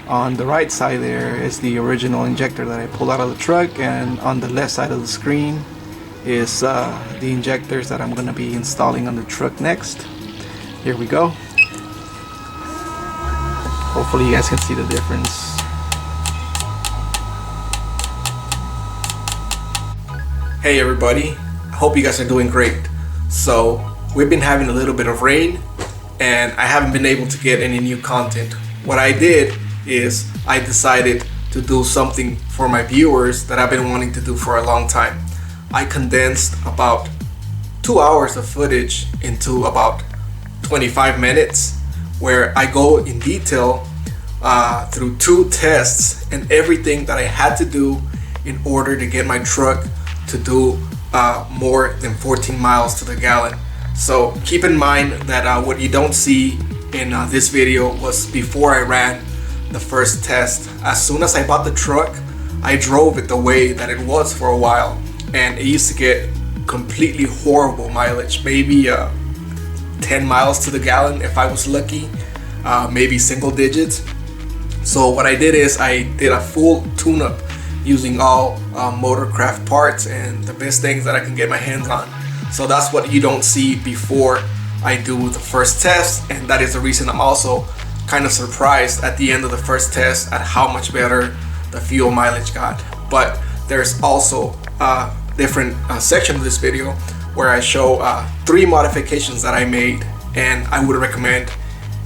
On the right side there is the original injector that I pulled out of the truck, and on the left side of the screen is the injectors that I'm going to be installing on the truck next. Here we go. Hopefully you guys can see the difference. Hey everybody, I hope you guys are doing great. So we've been having a little bit of rain and I haven't been able to get any new content. What I did is I decided to do something for my viewers that I've been wanting to do for a long time. I condensed about 2 hours of footage into about 25 minutes, where I go in detail through 2 tests and everything that I had to do in order to get my truck to do more than 14 miles to the gallon. So keep in mind that what you don't see in this video was before I ran the first test. As soon as I bought the truck, I drove it the way that it was for a while, and it used to get completely horrible mileage, maybe 10 miles to the gallon if I was lucky, maybe single digits. So what I did is I did a full tune-up using all Motorcraft parts and the best things that I can get my hands on. So that's what you don't see before I do the first test, and that is the reason I'm also kind of surprised at the end of the first test at how much better the fuel mileage got. But there's also a different section of this video where I show 3 modifications that I made, and I would recommend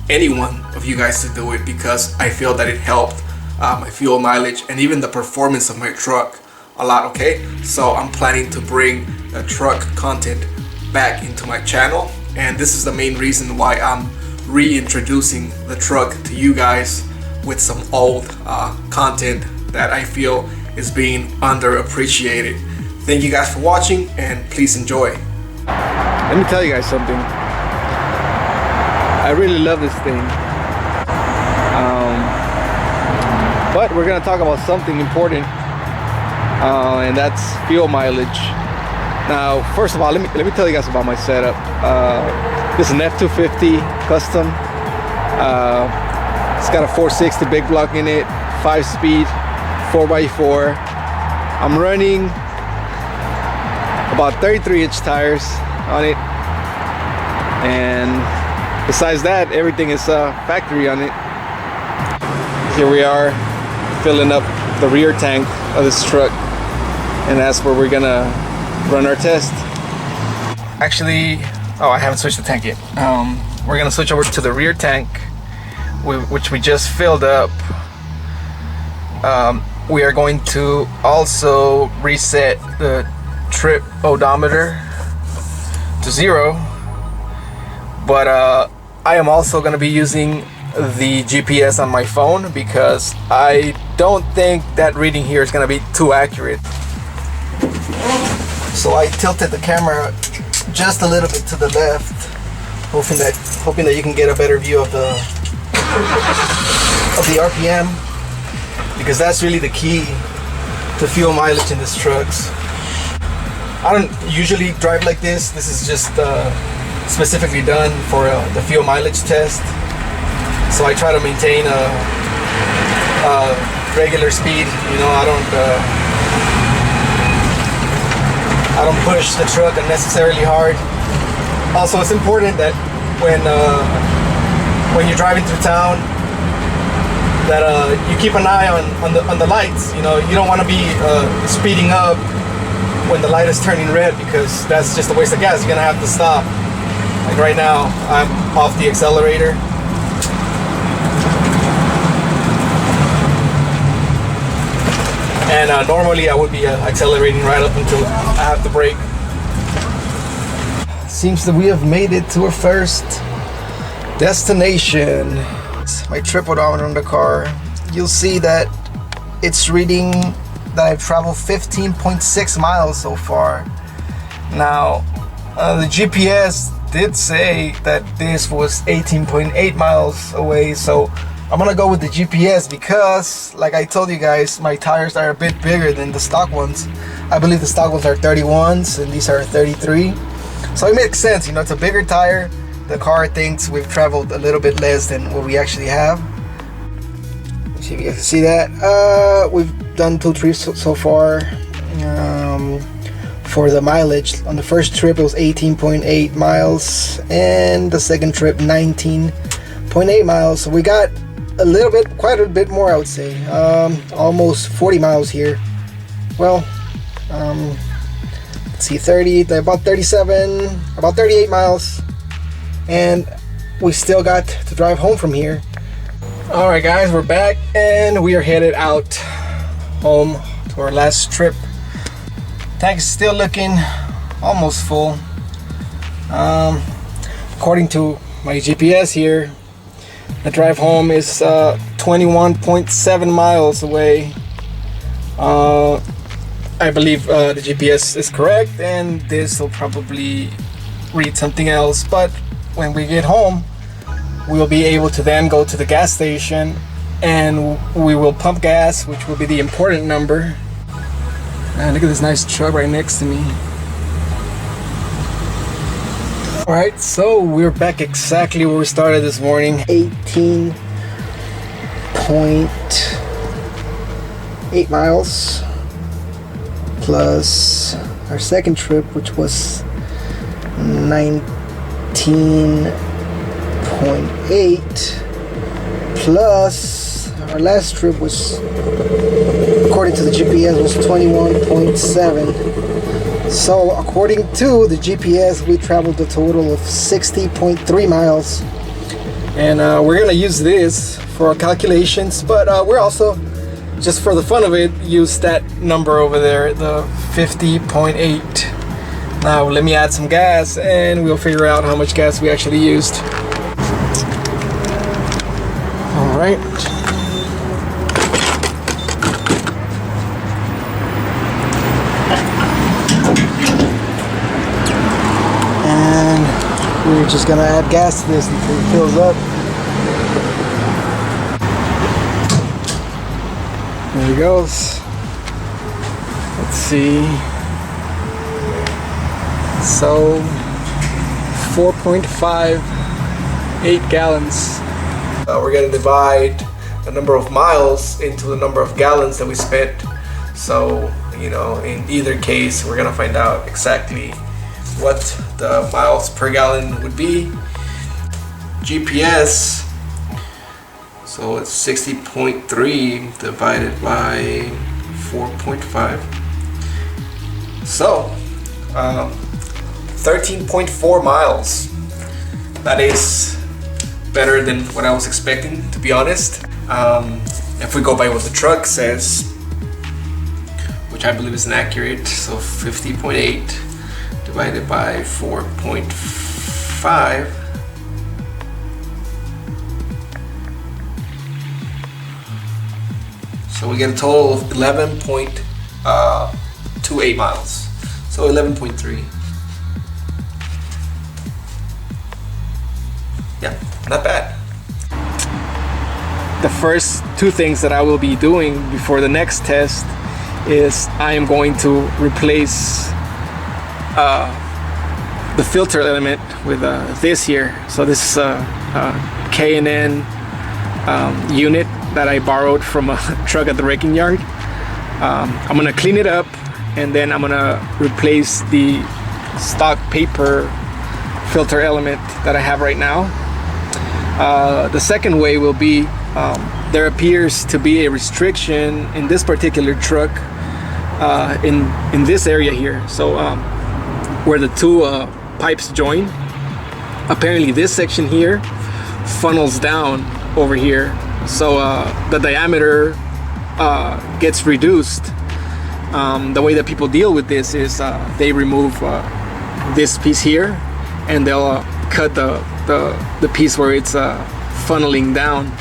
any one of you guys to do it because I feel that it helped my fuel mileage and even the performance of my truck a lot. Okay, so I'm planning to bring the truck content back into my channel, and this is the main reason why I'm reintroducing the truck to you guys with some old content that I feel is being underappreciated. Thank you guys for watching, and please enjoy. Let me tell you guys something. I really love this thing. But we're gonna talk about something important, and that's fuel mileage. Now, first of all, let me tell you guys about my setup. This is an F250 custom. It's got a 460 big block in it, 5-speed, 4x4. I'm running about 33-inch tires on it, and besides that, everything is factory on it. Here we are filling up the rear tank of this truck, and that's where we're gonna run our test. Actually, oh, I haven't switched the tank yet. We're gonna switch over to the rear tank, which we just filled up. We are going to also reset the trip odometer to 0, but I am also gonna be using the GPS on my phone because I don't think that reading here is gonna be too accurate. So I tilted the camera just a little bit to the left, hoping that you can get a better view of the RPM, because that's really the key to fuel mileage in these trucks. I don't usually drive like this. This is just specifically done for the fuel mileage test. So I try to maintain a regular speed. You know, I don't push the truck unnecessarily hard. Also, it's important that when you're driving through town, that you keep an eye on the lights. You know, you don't want to be speeding up when the light is turning red, because that's just a waste of gas. You're gonna have to stop. Like right now, I'm off the accelerator. And normally I would be accelerating right up until I have to brake. Seems that we have made it to our first destination. My trip odometer on the car. You'll see that it's reading that I've traveled 15.6 miles so far. Now, the GPS did say that this was 18.8 miles away, so I'm gonna go with the GPS because, like I told you guys, my tires are a bit bigger than the stock ones. I believe the stock ones are 31s and these are 33. So it makes sense, you know, it's a bigger tire. The car thinks we've traveled a little bit less than what we actually have. See if you guys can see that. We've done 2 trips so far. For the mileage, on the first trip it was 18.8 miles, and the second trip 19.8 miles. So we got a little bit, quite a bit more, I would say. Almost 40 miles here. Well, let's see, about 37, about 38 miles, and we still got to drive home from here. All right, guys, we're back, and we are headed out home to our last trip. Tank is still looking almost full. According to my GPS here, the drive home is 21.7 miles away. I believe the GPS is correct, and this will probably read something else, but when we get home we will be able to then go to the gas station and we will pump gas, which will be the important number. Look at this nice truck right next to me. Alright, so we're back exactly where we started this morning. 18.8 miles plus our second trip, which was 19.8, plus our last trip was, according to the GPS, was 21.7. So according to the GPS, we traveled a total of 60.3 miles, and we're gonna use this for our calculations, but we're also, just for the fun of it, use that number over there, the 50.8. Now let me add some gas and we'll figure out how much gas we actually used. All right. And we're just gonna add gas to this until it fills up. There he goes. Let's see. So 4.58 gallons. We're gonna divide the number of miles into the number of gallons that we spent. So, you know, in either case, we're gonna find out exactly what the miles per gallon would be. GPS. So it's 60.3 divided by 4.5. So 13.4 miles. That is better than what I was expecting, to be honest. If we go by what the truck says, which I believe is inaccurate, so 50.8 divided by 4.5. So we get a total of 11.28 miles. So 11.3. Yeah, not bad. The first 2 things that I will be doing before the next test is I am going to replace the filter element with this here. So this is a K&N unit that I borrowed from a truck at the wrecking yard. I'm gonna clean it up, and then I'm gonna replace the stock paper filter element that I have right now. The second way will be, there appears to be a restriction in this particular truck in this area here. So where the 2 pipes join, apparently this section here funnels down over here. So the diameter gets reduced. The way that people deal with this is they remove this piece here, and they'll cut the piece where it's funneling down.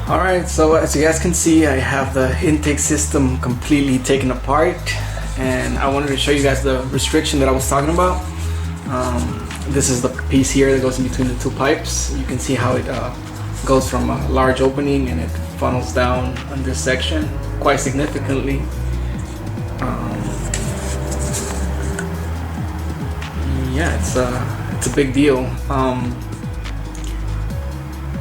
Alright, so as you guys can see, I have the intake system completely taken apart, and I wanted to show you guys the restriction that I was talking about. This is the piece here that goes in between the 2 pipes. You can see how it goes from a large opening and it funnels down on this section quite significantly. Yeah, it's a big deal.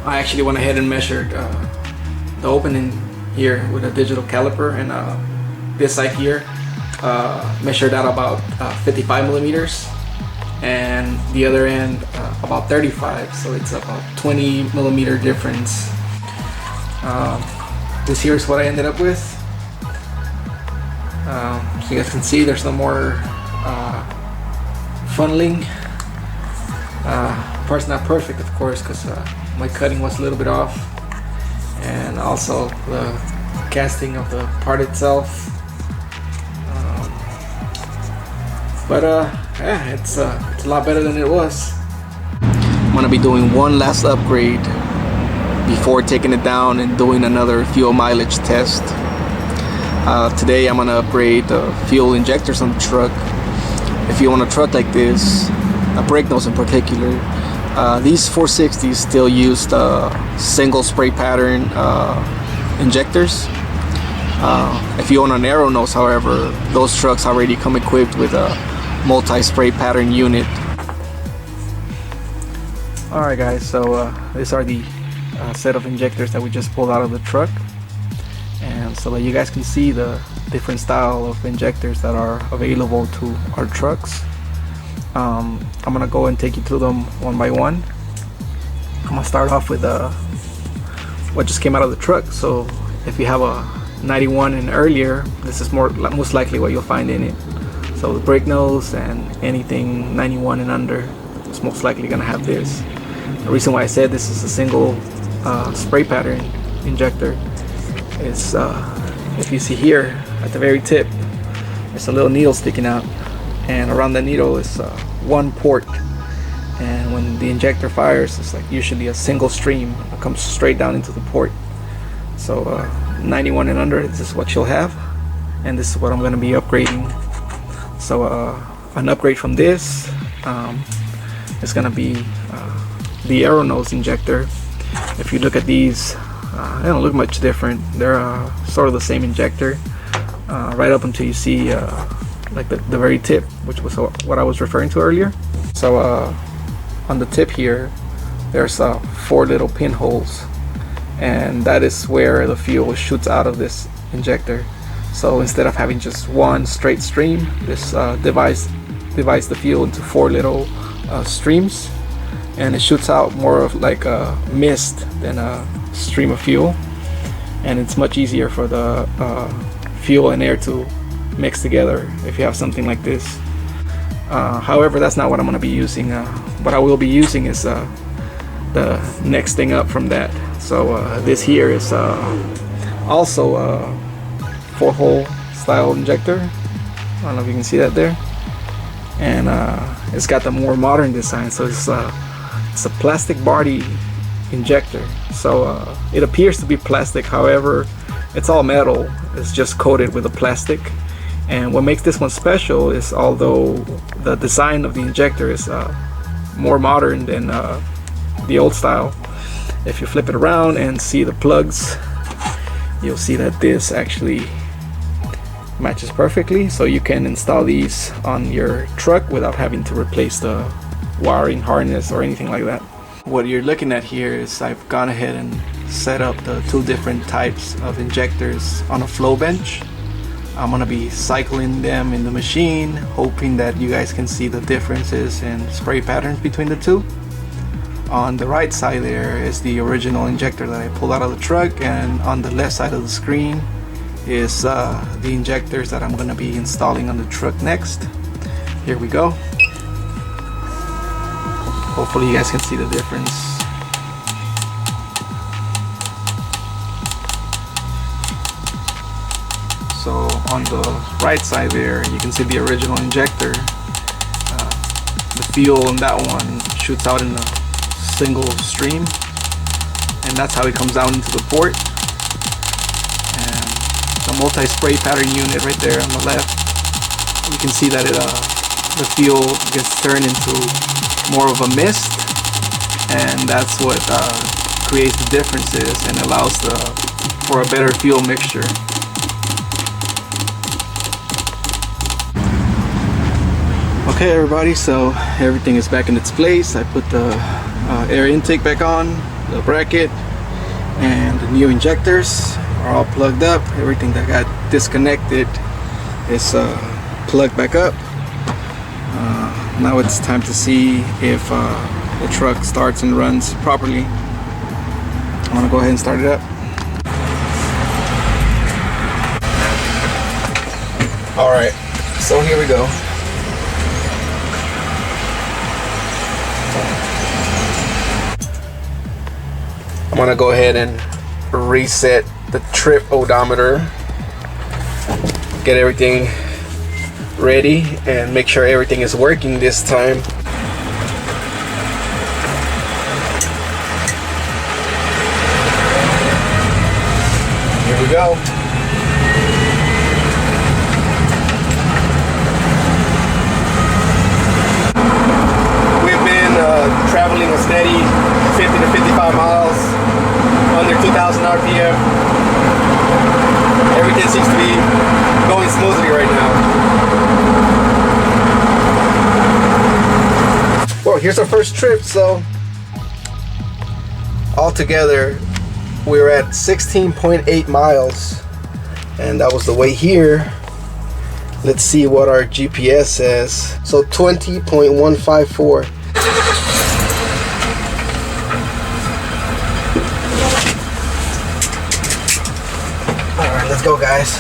I actually went ahead and measured the opening here with a digital caliper, and this side here measured out about 55 millimeters, and the other end about 35, so it's about 20 millimeter difference. This here is what I ended up with. So you guys can see there's no more funneling. Part's not perfect, of course, because my cutting was a little bit off, and also the casting of the part itself. But yeah, it's a lot better than it was. I'm gonna be doing one last upgrade before taking it down and doing another fuel mileage test. Today I'm gonna upgrade the fuel injectors on the truck. If you want a truck like this, a brake nose in particular, these 460s still use the single spray pattern injectors. If you own an arrow nose, however, those trucks already come equipped with a multi-spray pattern unit. Alright guys, so these are the set of injectors that we just pulled out of the truck, and so that you guys can see the different style of injectors that are available to our trucks. I'm gonna go and take you through them one by one. I'm gonna start off with what just came out of the truck. So if you have a 91 and earlier, this is most likely what you'll find in it. So the brake nose and anything 91 and under is most likely gonna have this. The reason why I said this is a single spray pattern injector is if you see here at the very tip, there's a little needle sticking out, and around the needle is one port, and when the injector fires, it's like usually a single stream that comes straight down into the port. So 91 and under, this is what you'll have, and this is what I'm going to be upgrading. So an upgrade from this is going to be the arrow nose injector. If you look at these, they don't look much different. They're sort of the same injector right up until you see like the very tip, which was what I was referring to earlier. So on the tip here, there's 4 little pinholes, and that is where the fuel shoots out of this injector. So instead of having just one straight stream, this divides the fuel into 4 little streams, and it shoots out more of like a mist than a stream of fuel, and it's much easier for the fuel and air to mix together if you have something like this. However, that's not what I'm going to be using. What I will be using is the next thing up from that. So this here is also a 4-hole style injector. I don't know if you can see that there, and it's got the more modern design. So it's a plastic body injector. So it appears to be plastic, however it's all metal. It's just coated with a plastic. And what makes this one special is, although the design of the injector is more modern than the old style, if you flip it around and see the plugs, you'll see that this actually matches perfectly. So you can install these on your truck without having to replace the wiring harness or anything like that. What you're looking at here is I've gone ahead and set up the 2 different types of injectors on a flow bench. I'm gonna be cycling them in the machine, hoping that you guys can see the differences in spray patterns between the 2. On the right side there is the original injector that I pulled out of the truck, and on the left side of the screen is the injectors that I'm gonna be installing on the truck next. Here we go. Hopefully you guys can see the difference. So on the right side there, you can see the original injector. The fuel on that one shoots out in a single stream, and that's how it comes down into the port. And the multi-spray pattern unit right there on the left, you can see that the fuel gets turned into more of a mist, and that's what creates the differences and allows for a better fuel mixture. Okay everybody, so everything is back in its place. I put the air intake back on, the bracket, and the new injectors are all plugged up. Everything that got disconnected is plugged back up. Now it's time to see if the truck starts and runs properly. I'm gonna go ahead and start it up. All right, so here we go. I'm gonna go ahead and reset the trip odometer, get everything ready, and make sure everything is working this time. Here we go. We've been traveling a steady 50 to 55 miles, under 2,000 RPM. Everything seems to be going smoothly right now. Well, here's our first trip, so altogether we're at 16.8 miles, and that was the way here. Let's see what our GPS says. So 20.154. Alright, let's go, guys.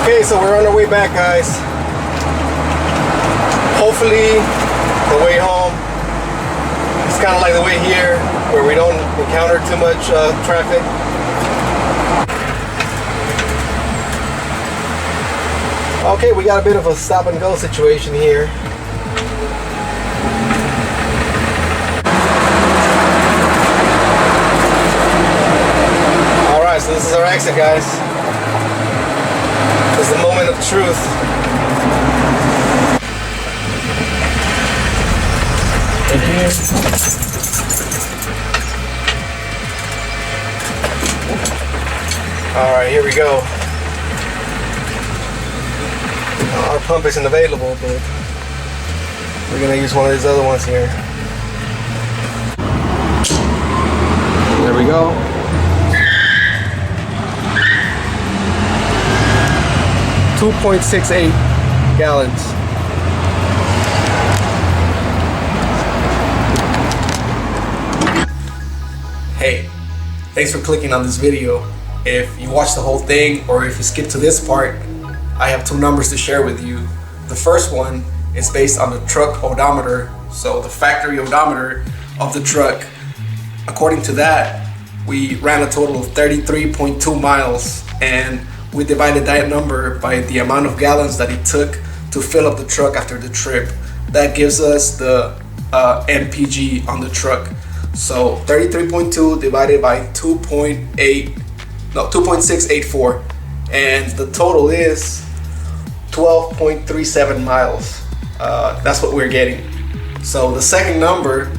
Okay, so we're on our way back, guys. Hopefully the way home is kind of like the way here, where we don't encounter too much traffic. Okay, we got a bit of a stop and go situation here. Alright, so this is our exit, guys. This is the moment of truth. Alright, here we go. Our pump isn't available, but we're gonna use one of these other ones here. There we go. .68 gallons. Hey, thanks for clicking on this video. If you watched the whole thing or if you skipped to this part, I have two numbers to share with you. The first one is based on the truck odometer, so the factory odometer of the truck. According to that, we ran a total of 33.2 miles, and we divided that number by the amount of gallons that it took to fill up the truck after the trip. That gives us the MPG on the truck. So 33.2 divided by 2.684, and the total is 12.37 miles. That's what we're getting. So the second number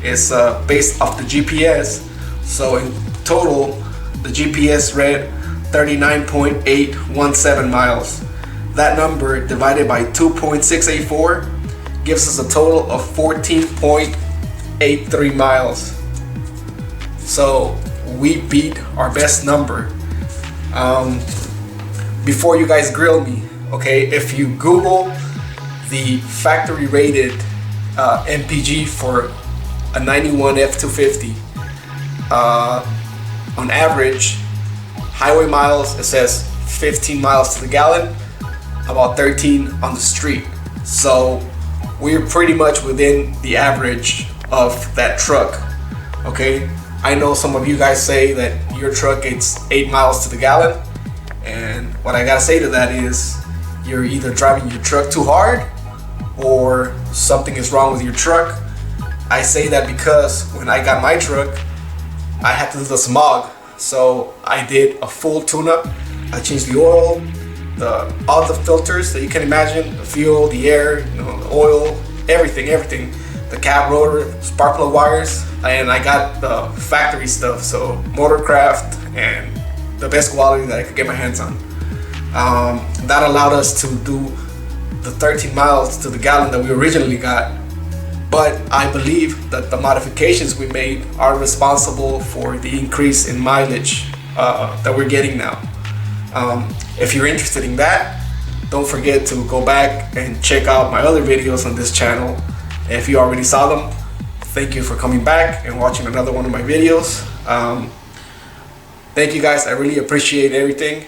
is based off the GPS. So in total, the GPS read 39.817 miles. That number divided by 2.684 gives us a total of 14.83 miles. So we beat our best number. Before you guys grill me, okay, if you Google the factory rated MPG for a 91 F250, on average, highway miles, it says 15 miles to the gallon, about 13 on the street. So we're pretty much within the average of that truck. Okay, I know some of you guys say that your truck gets 8 miles to the gallon, and what I gotta say to that is you're either driving your truck too hard or something is wrong with your truck. I say that because when I got my truck, I had to do the smog. So I did a full tune-up. I changed the oil, all the filters that you can imagine, the fuel, the air, the oil, everything. The cab rotor, spark plug wires, and I got the factory stuff, so Motorcraft and the best quality that I could get my hands on. That allowed us to do the 13 miles to the gallon that we originally got, but I believe that the modifications we made are responsible for the increase in mileage that we're getting now. If you're interested in that, don't forget to go back and check out my other videos on this channel. If you already saw them, thank you for coming back and watching another one of my videos. Thank you guys, I really appreciate everything.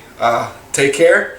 Take care.